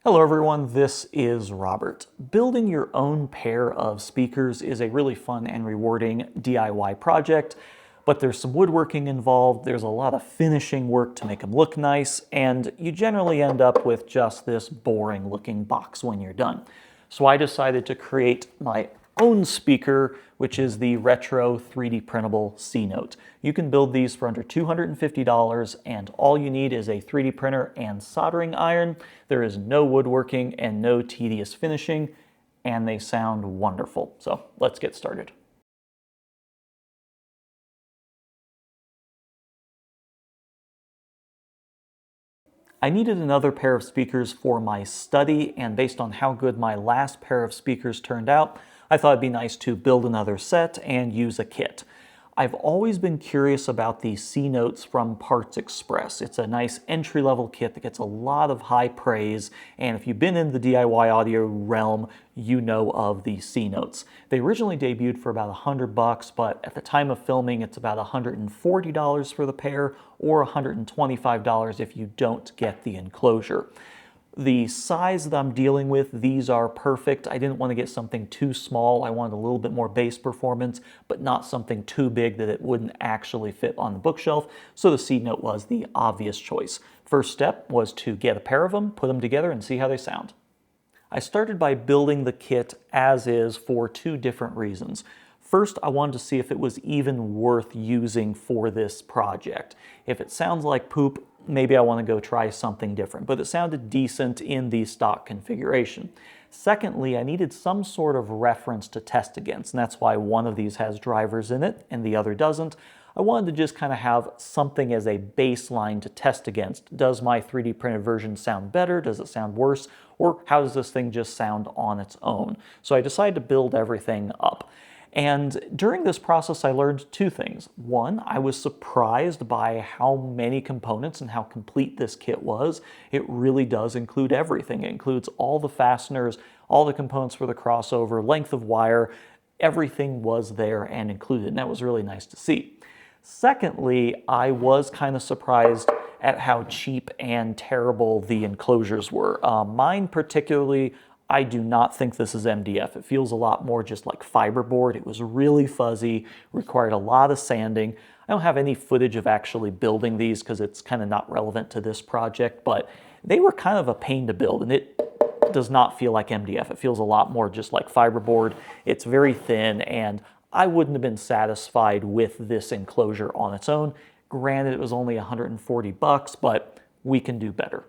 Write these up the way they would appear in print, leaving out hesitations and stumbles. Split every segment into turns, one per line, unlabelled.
Hello everyone, this is Robert. Building your own pair of speakers is a really fun and rewarding DIY project, but there's some woodworking involved, there's a lot of finishing work to make them look nice, and you generally end up with just this boring looking box when you're done. So I decided to create my own speaker, which is the retro 3D printable C-Note. You can build these for under $250, and all you need is a 3D printer and soldering iron. There is no woodworking and no tedious finishing, and they sound wonderful. So let's get started. I needed another pair of speakers for my study, and based on how good my last pair of speakers turned out, I thought it'd be nice to build another set and use a kit. I've always been curious about the C-Notes from Parts Express. It's a nice entry-level kit that gets a lot of high praise, and if you've been in the DIY audio realm, you know of the C-Notes. They originally debuted for about $100, but at the time of filming, it's about $140 for the pair, or $125 if you don't get the enclosure. The size that I'm dealing with, these are perfect. I didn't want to get something too small. I wanted a little bit more bass performance, but not something too big that it wouldn't actually fit on the bookshelf. So the C-Note was the obvious choice. First step was to get a pair of them, put them together, and see how they sound. I started by building the kit as is for two different reasons. First, I wanted to see if it was even worth using for this project. If it sounds like poop, maybe I want to go try something different, but it sounded decent in the stock configuration. Secondly, I needed some sort of reference to test against, and that's why one of these has drivers in it and the other doesn't. I wanted to just kind of have something as a baseline to test against. Does my 3D printed version sound better? Does it sound worse? Or how does this thing just sound on its own? So I decided to build everything up. And during this process, I learned two things. One, I was surprised by how many components and how complete this kit was. It really does include everything. It includes all the fasteners, all the components for the crossover, length of wire, everything was there and included, and that was really nice to see. Secondly, I was kind of surprised at how cheap and terrible the enclosures were. Mine particularly, I do not think this is MDF. It feels a lot more just like fiberboard. It was really fuzzy, required a lot of sanding. I don't have any footage of actually building these because it's kind of not relevant to this project, but they were kind of a pain to build, and it does not feel like MDF. It feels a lot more just like fiberboard. It's very thin, and I wouldn't have been satisfied with this enclosure on its own. Granted, it was only $140, but we can do better.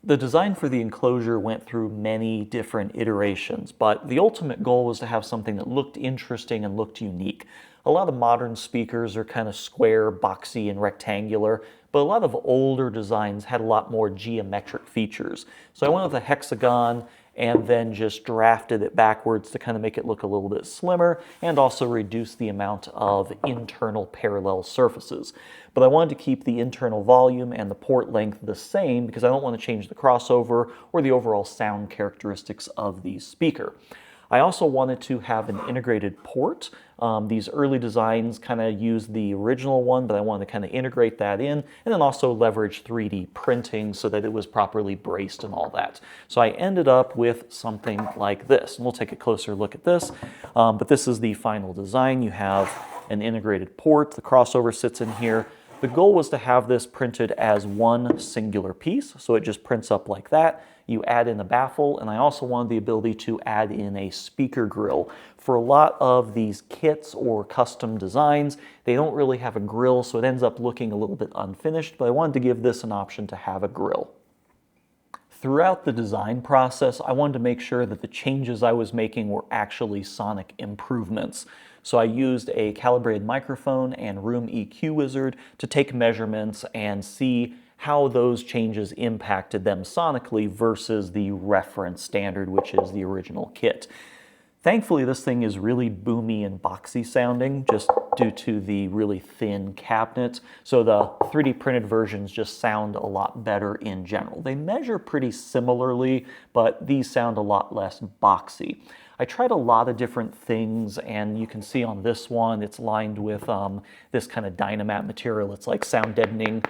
The design for the enclosure went through many different iterations, but the ultimate goal was to have something that looked interesting and looked unique. A lot of modern speakers are kind of square, boxy, and rectangular, but a lot of older designs had a lot more geometric features. So I went with a hexagon and then just drafted it backwards to kind of make it look a little bit slimmer and also reduce the amount of internal parallel surfaces. But I wanted to keep the internal volume and the port length the same because I don't want to change the crossover or the overall sound characteristics of the speaker. I also wanted to have an integrated port. These early designs kind of used the original one, but I wanted to kind of integrate that in and then also leverage 3D printing so that it was properly braced and all that. So I ended up with something like this. And we'll take a closer look at this. But this is the final design. You have an integrated port. The crossover sits in here. The goal was to have this printed as one singular piece, so it just prints up like that. You add in a baffle, and I also wanted the ability to add in a speaker grill. For a lot of these kits or custom designs, they don't really have a grill, so it ends up looking a little bit unfinished, but I wanted to give this an option to have a grill. Throughout the design process, I wanted to make sure that the changes I was making were actually sonic improvements. So I used a calibrated microphone and Room EQ Wizard to take measurements and see how those changes impacted them sonically versus the reference standard, which is the original kit. Thankfully, this thing is really boomy and boxy sounding just due to the really thin cabinet. So the 3D printed versions just sound a lot better in general. They measure pretty similarly, but these sound a lot less boxy. I tried a lot of different things, and you can see on this one, it's lined with this kind of Dynamat material. It's like sound deadening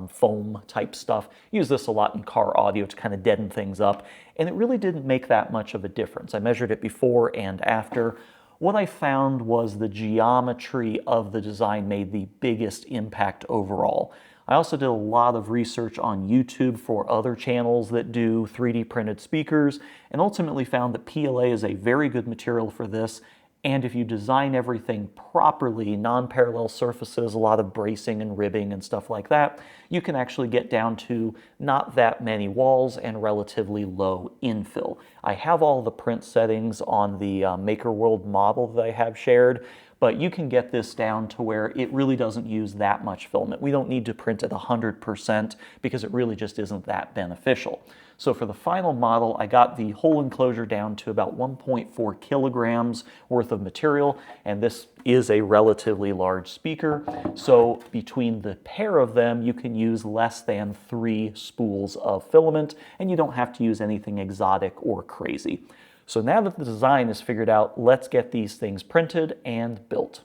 foam type stuff. Use this a lot in car audio to kind of deaden things up, and it really didn't make that much of a difference. I measured it before and after. What I found was the geometry of the design made the biggest impact overall. I also did a lot of research on YouTube for other channels that do 3D printed speakers, and ultimately found that PLA is a very good material for this. And if you design everything properly, non-parallel surfaces, a lot of bracing and ribbing and stuff like that, you can actually get down to not that many walls and relatively low infill. I have all the print settings on the Makerworld model that I have shared, but you can get this down to where it really doesn't use that much filament. We don't need to print at 100% because it really just isn't that beneficial. So for the final model, I got the whole enclosure down to about 1.4 kilograms worth of material, and this is a relatively large speaker. So between the pair of them, you can use less than 3 spools of filament, and you don't have to use anything exotic or crazy. So now that the design is figured out, let's get these things printed and built.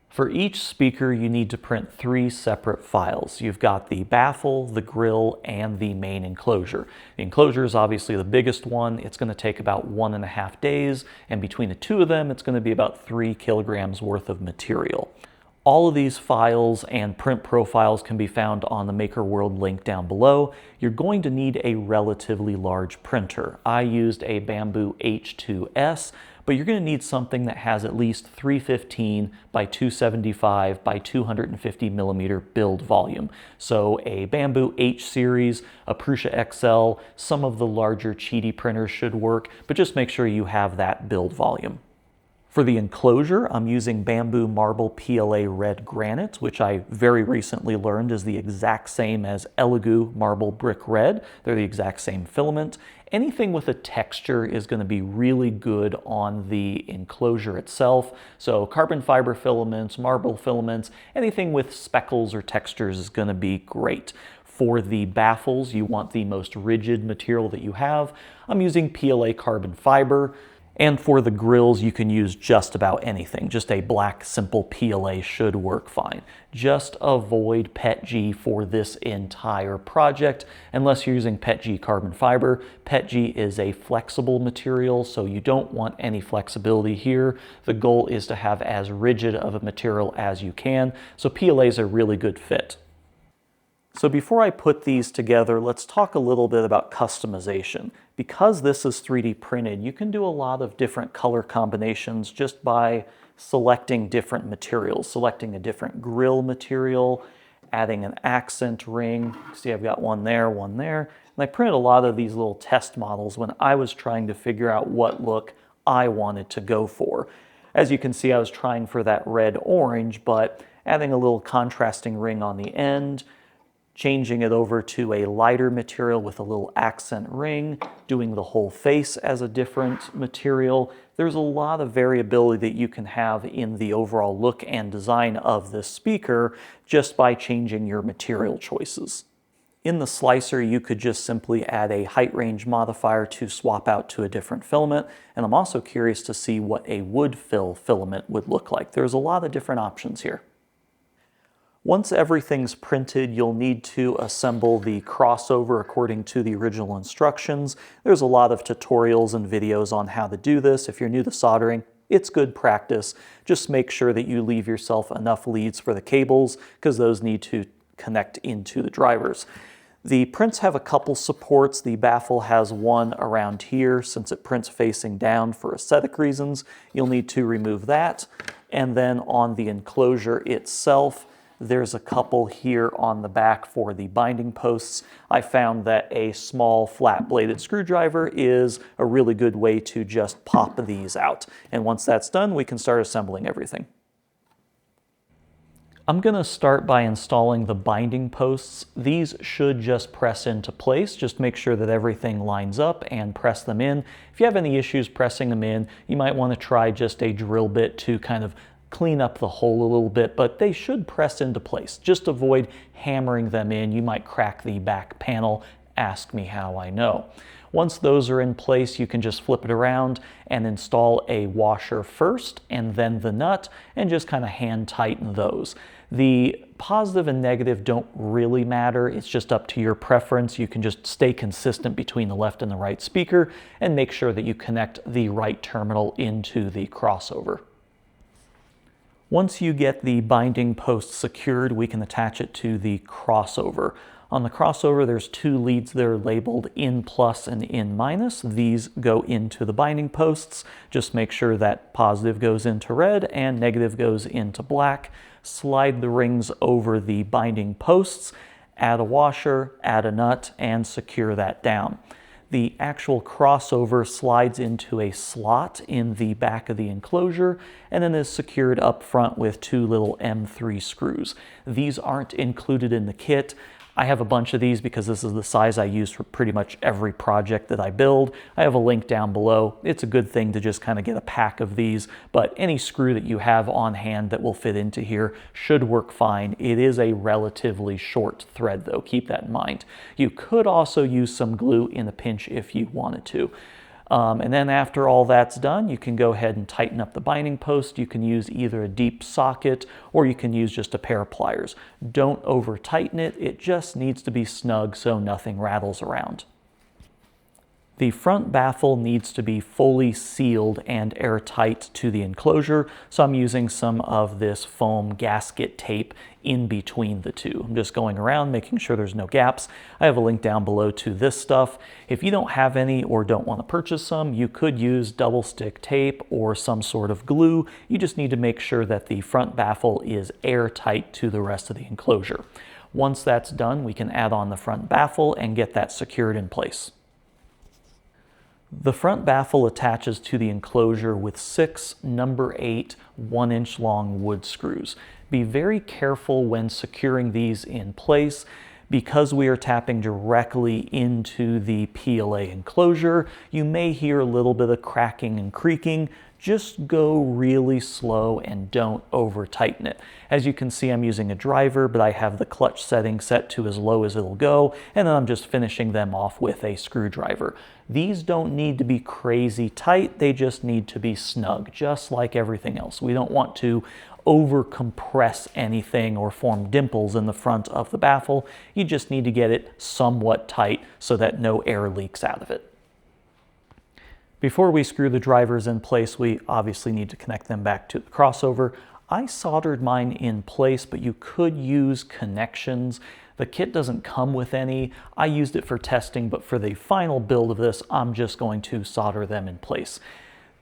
For each speaker, you need to print 3 separate files. You've got the baffle, the grill, and the main enclosure. The enclosure is obviously the biggest one. It's going to take about 1.5 days, and between the 2 of them, it's going to be about 3 kilograms worth of material. All of these files and print profiles can be found on the Makerworld link down below. You're going to need a relatively large printer. I used a Bamboo H2S, but you're going to need something that has at least 315 by 275 by 250 millimeter build volume. So a Bamboo H series, a Prusa XL, some of the larger Cheedy printers should work, but just make sure you have that build volume. For the enclosure, I'm using Bamboo Marble PLA Red Granite, which I very recently learned is the exact same as Elegoo Marble Brick Red. They're the exact same filament. Anything with a texture is going to be really good on the enclosure itself. So carbon fiber filaments, marble filaments, anything with speckles or textures is going to be great. For the baffles, you want the most rigid material that you have. I'm using PLA carbon fiber. And for the grills, you can use just about anything. Just a black, simple PLA should work fine. Just avoid PETG for this entire project, unless you're using PETG carbon fiber. PETG is a flexible material, so you don't want any flexibility here. The goal is to have as rigid of a material as you can, so PLA is a really good fit. So before I put these together, let's talk a little bit about customization. Because this is 3D printed, you can do a lot of different color combinations just by selecting different materials, selecting a different grill material, adding an accent ring. See, I've got one there, and I printed a lot of these little test models when I was trying to figure out what look I wanted to go for. As you can see, I was trying for that red-orange, but adding a little contrasting ring on the end, changing it over to a lighter material with a little accent ring, doing the whole face as a different material. There's a lot of variability that you can have in the overall look and design of this speaker just by changing your material choices. In the slicer, you could just simply add a height range modifier to swap out to a different filament, and I'm also curious to see what a wood fill filament would look like. There's a lot of different options here. Once everything's printed, you'll need to assemble the crossover according to the original instructions. There's a lot of tutorials and videos on how to do this. If you're new to soldering, it's good practice. Just make sure that you leave yourself enough leads for the cables, because those need to connect into the drivers. The prints have a couple supports. The baffle has one around here. Since it prints facing down for aesthetic reasons, you'll need to remove that. And then on the enclosure itself, there's a couple here on the back for the binding posts. I found that a small flat-bladed screwdriver is a really good way to just pop these out. And once that's done, we can start assembling everything. I'm going to start by installing the binding posts. These should just press into place. Just make sure that everything lines up and press them in. If you have any issues pressing them in, you might want to try just a drill bit to kind of clean up the hole a little bit, but they should press into place. Just avoid hammering them in. You might crack the back panel Ask me how I know. Once those are in place, you can just flip it around and install a washer first and then the nut and just kind of hand tighten those. The positive and negative don't really matter. It's just up to your preference. You can just stay consistent between the left and the right speaker and make sure that you connect the right terminal into the crossover. Once you get the binding post secured, we can attach it to the crossover. On the crossover, there's two leads that are labeled in plus and in minus. These go into the binding posts. Just make sure that positive goes into red and negative goes into black. Slide the rings over the binding posts, add a washer, add a nut, and secure that down. The actual crossover slides into a slot in the back of the enclosure and then is secured up front with two little M3 screws. These aren't included in the kit. I have a bunch of these because this is the size I use for pretty much every project that I build. I have a link down below. It's a good thing to just kind of get a pack of these, but any screw that you have on hand that will fit into here should work fine. It is a relatively short thread though, keep that in mind. You could also use some glue in a pinch if you wanted to. And then after all that's done, you can go ahead and tighten up the binding post. You can use either a deep socket or you can use just a pair of pliers. Don't over tighten it. It just needs to be snug so nothing rattles around. The front baffle needs to be fully sealed and airtight to the enclosure, so I'm using some of this foam gasket tape in between the two. I'm just going around making sure there's no gaps. I have a link down below to this stuff. If you don't have any or don't want to purchase some, you could use double stick tape or some sort of glue. You just need to make sure that the front baffle is airtight to the rest of the enclosure. Once that's done, we can add on the front baffle and get that secured in place. The front baffle attaches to the enclosure with 6 number 8 1-inch long wood screws. Be very careful when securing these in place. Because we are tapping directly into the PLA enclosure, you may hear a little bit of cracking and creaking. Just go really slow and don't over tighten it. As you can see, I'm using a driver, but I have the clutch setting set to as low as it'll go, and then I'm just finishing them off with a screwdriver. These don't need to be crazy tight, they just need to be snug, just like everything else. We don't want to over compress anything or form dimples in the front of the baffle. You just need to get it somewhat tight so that no air leaks out of it. Before we screw the drivers in place, we obviously need to connect them back to the crossover. I soldered mine in place, but you could use connections. The kit doesn't come with any. I used it for testing, but for the final build of this, I'm just going to solder them in place.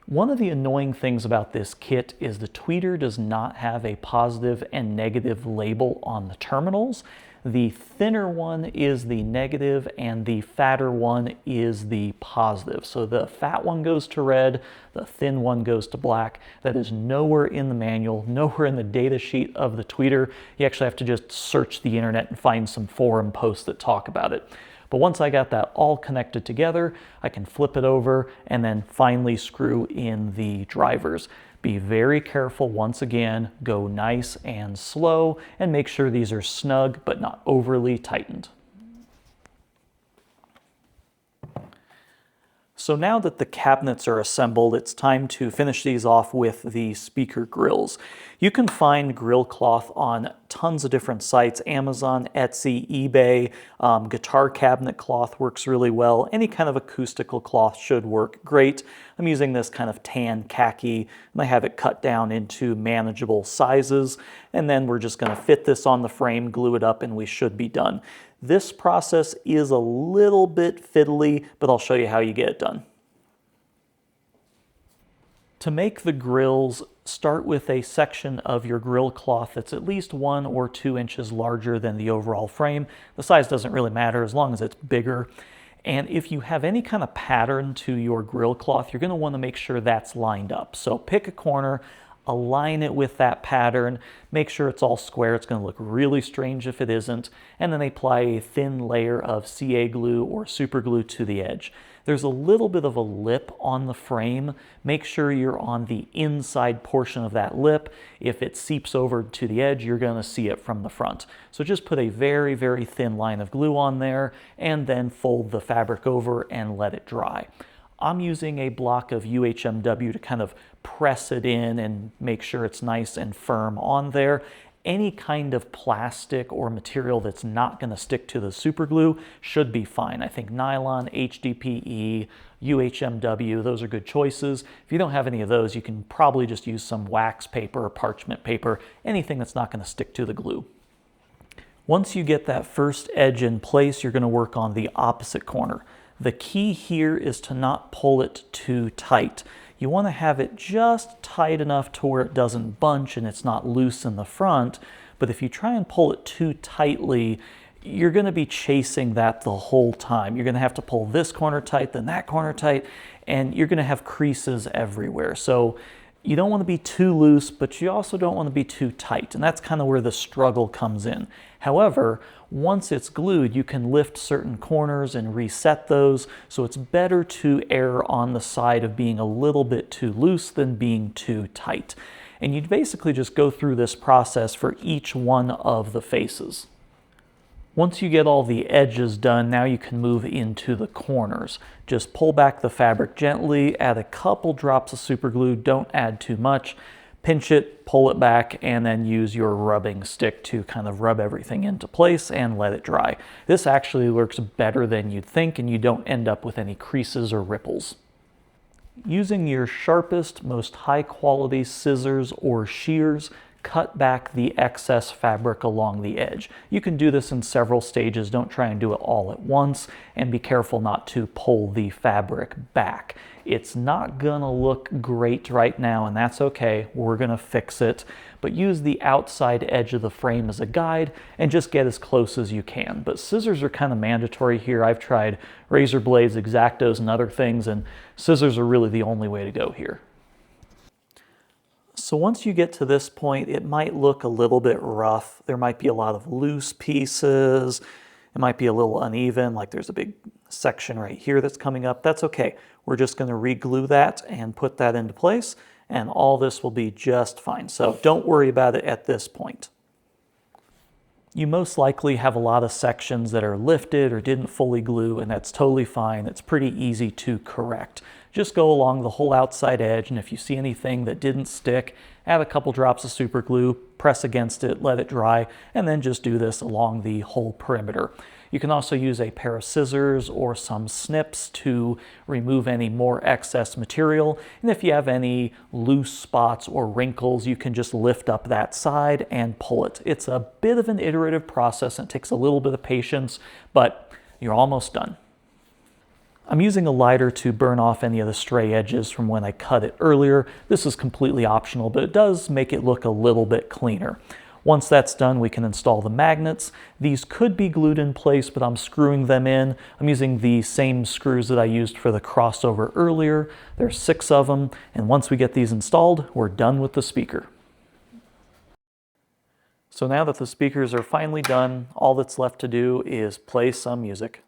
One of the annoying things about this kit is the tweeter does not have a positive and negative label on the terminals. The thinner one is the negative and the fatter one is the positive. So the fat one goes to red, the thin one goes to black. That is nowhere in the manual, nowhere in the data sheet of the tweeter. You actually have to just search the internet and find some forum posts that talk about it. But once I got that all connected together, I can flip it over and then finally screw in the drivers. Be very careful once again, go nice and slow, and make sure these are snug but not overly tightened. So now that the cabinets are assembled, it's time to finish these off with the speaker grills. You can find grill cloth on tons of different sites, Amazon, Etsy, eBay. Guitar cabinet cloth works really well. Any kind of acoustical cloth should work great. I'm using this kind of tan khaki, and I have it cut down into manageable sizes. And then we're just going to fit this on the frame, glue it up, and we should be done. This process is a little bit fiddly, but I'll show you how you get it done. To make the grills, start with a section of your grill cloth that's at least 1 or 2 inches larger than the overall frame. The size doesn't really matter as long as it's bigger. And if you have any kind of pattern to your grill cloth, you're going to want to make sure that's lined up. So pick a corner, align it with that pattern, make sure it's all square. It's going to look really strange if it isn't. And then apply a thin layer of CA glue or super glue to the edge. There's a little bit of a lip on the frame. Make sure you're on the inside portion of that lip. If it seeps over to the edge, you're going to see it from the front. So just put a very, very thin line of glue on there and then fold the fabric over and let it dry. I'm using a block of UHMW to kind of press it in and make sure it's nice and firm on there. Any kind of plastic or material that's not going to stick to the super glue should be fine. I think nylon, HDPE, UHMW, those are good choices. If you don't have any of those, you can probably just use some wax paper or parchment paper, anything that's not going to stick to the glue. Once you get that first edge in place, you're going to work on the opposite corner. The key here is to not pull it too tight. You want to have it just tight enough to where it doesn't bunch and it's not loose in the front. But if you try and pull it too tightly, you're going to be chasing that the whole time. You're going to have to pull this corner tight, then that corner tight, and you're going to have creases everywhere. So you don't want to be too loose, but you also don't want to be too tight. And that's kind of where the struggle comes in. However, once it's glued, you can lift certain corners and reset those. So it's better to err on the side of being a little bit too loose than being too tight. And you basically just go through this process for each one of the faces. Once you get all the edges done, now you can move into the corners. Just pull back the fabric gently, add a couple drops of super glue, don't add too much, pinch it, pull it back, and then use your rubbing stick to kind of rub everything into place and let it dry. This actually works better than you'd think, and you don't end up with any creases or ripples. Using your sharpest, most high quality scissors or shears, cut back the excess fabric along the edge. You can do this in several stages. Don't try and do it all at once, and be careful not to pull the fabric back. It's not gonna look great right now, and that's okay. We're gonna fix it, but use the outside edge of the frame as a guide and just get as close as you can. But scissors are kind of mandatory here. I've tried razor blades, X-Actos, and other things, and scissors are really the only way to go here. So once you get to this point, it might look a little bit rough. There might be a lot of loose pieces. It might be a little uneven, like there's a big section right here that's coming up. That's okay. We're just going to re-glue that and put that into place, and all this will be just fine. So don't worry about it at this point. You most likely have a lot of sections that are lifted or didn't fully glue, and that's totally fine. It's pretty easy to correct. Just go along the whole outside edge, and if you see anything that didn't stick, add a couple drops of super glue, press against it, let it dry, and then just do this along the whole perimeter. You can also use a pair of scissors or some snips to remove any more excess material. And if you have any loose spots or wrinkles, you can just lift up that side and pull it. It's a bit of an iterative process and it takes a little bit of patience, but you're almost done. I'm using a lighter to burn off any of the stray edges from when I cut it earlier. This is completely optional, but it does make it look a little bit cleaner. Once that's done, we can install the magnets. These could be glued in place, but I'm screwing them in. I'm using the same screws that I used for the crossover earlier. There's 6 of them, and once we get these installed, we're done with the speaker. So now that the speakers are finally done, all that's left to do is play some music.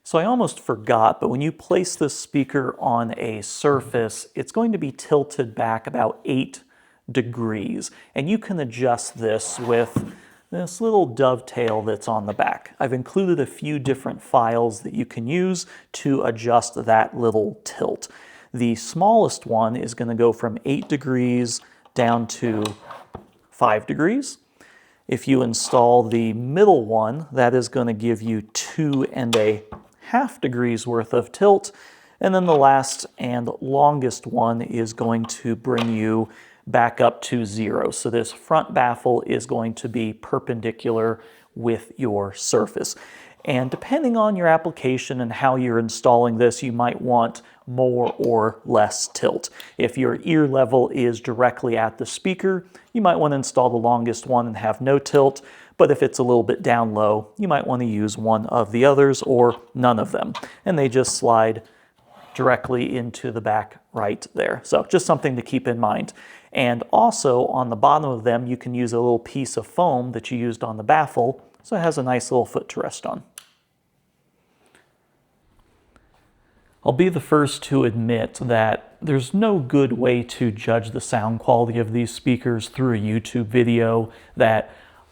So I almost forgot, but when you place this speaker on a surface, it's going to be tilted back about 8 degrees. And you can adjust this with this little dovetail that's on the back. I've included a few different files that you can use to adjust that little tilt. The smallest one is going to go from 8 degrees down to 5 degrees. If you install the middle one, that is going to give you 2.5 degrees worth of tilt, and then the last and longest one is going to bring you back up to 0. So this front baffle is going to be perpendicular with your surface. And depending on your application and how you're installing this, you might want more or less tilt. If your ear level is directly at the speaker, you might want to install the longest one and have no tilt. But if it's a little bit down low, you might want to use one of the others or none of them. And they just slide directly into the back right there. So just something to keep in mind. And also on the bottom of them, you can use a little piece of foam that you used on the baffle, so it has a nice little foot to rest on. I'll be the first to admit that there's no good way to judge the sound quality of these speakers through a YouTube video that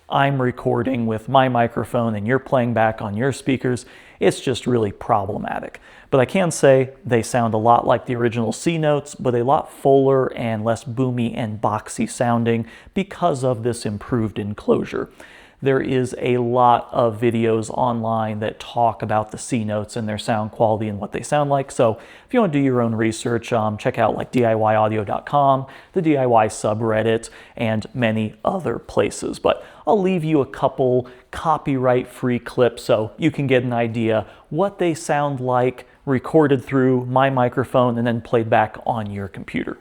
I'm recording with my microphone and you're playing back on your speakers. It's just really problematic. But I can say they sound a lot like the original C notes, but a lot fuller and less boomy and boxy sounding because of this improved enclosure. There is a lot of videos online that talk about the C notes and their sound quality and what they sound like. So if you want to do your own research, check out like DIYaudio.com, the DIY subreddit, and many other places. But I'll leave you a couple copyright-free clips so you can get an idea what they sound like recorded through my microphone and then played back on your computer.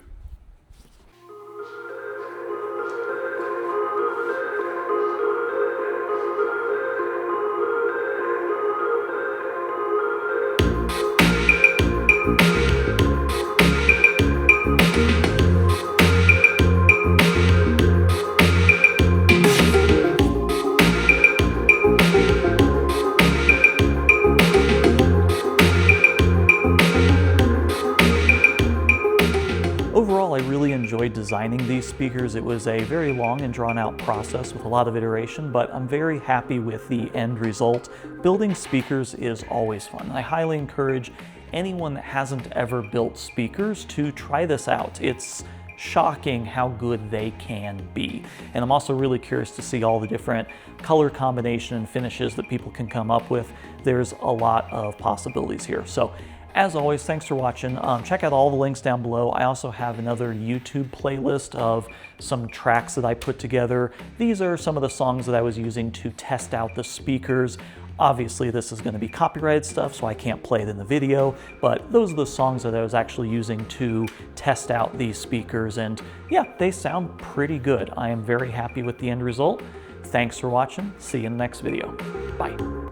Overall, I really enjoyed designing these speakers. It was a very long and drawn-out process with a lot of iteration, but I'm very happy with the end result. Building speakers is always fun. I highly encourage anyone that hasn't ever built speakers to try this out. It's shocking how good they can be. And I'm also really curious to see all the different color combination and finishes that people can come up with. There's a lot of possibilities here. So as always, thanks for watching. Check out all the links down below. I also have another YouTube playlist of some tracks that I put together. These are some of the songs that I was using to test out the speakers. Obviously, this is going to be copyrighted stuff, so I can't play it in the video, but those are the songs that I was actually using to test out these speakers, and yeah, they sound pretty good. I am very happy with the end result. Thanks for watching. See you in the next video. Bye.